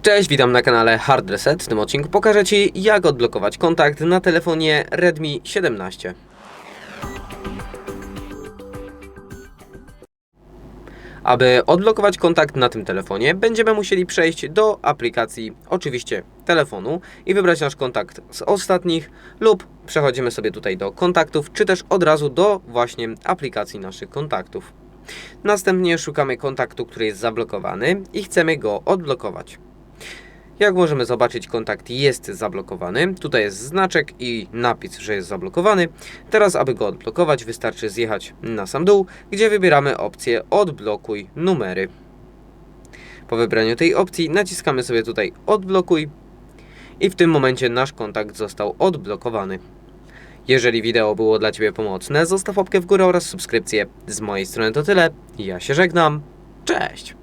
Cześć, witam na kanale HardReset. W tym odcinku pokażę Ci, jak odblokować kontakt na telefonie Redmi 17. Aby odblokować kontakt na tym telefonie, będziemy musieli przejść do aplikacji, oczywiście telefonu, i wybrać nasz kontakt z ostatnich, lub przechodzimy sobie tutaj do kontaktów, czy też od razu do właśnie aplikacji naszych kontaktów. Następnie szukamy kontaktu, który jest zablokowany i chcemy go odblokować. Jak możemy zobaczyć, kontakt jest zablokowany. Tutaj jest znaczek i napis, że jest zablokowany. Teraz, aby go odblokować, wystarczy zjechać na sam dół, gdzie wybieramy opcję Odblokuj numery. Po wybraniu tej opcji naciskamy sobie tutaj Odblokuj i w tym momencie nasz kontakt został odblokowany. Jeżeli wideo było dla Ciebie pomocne, zostaw łapkę w górę oraz subskrypcję. Z mojej strony to tyle. Ja się żegnam. Cześć!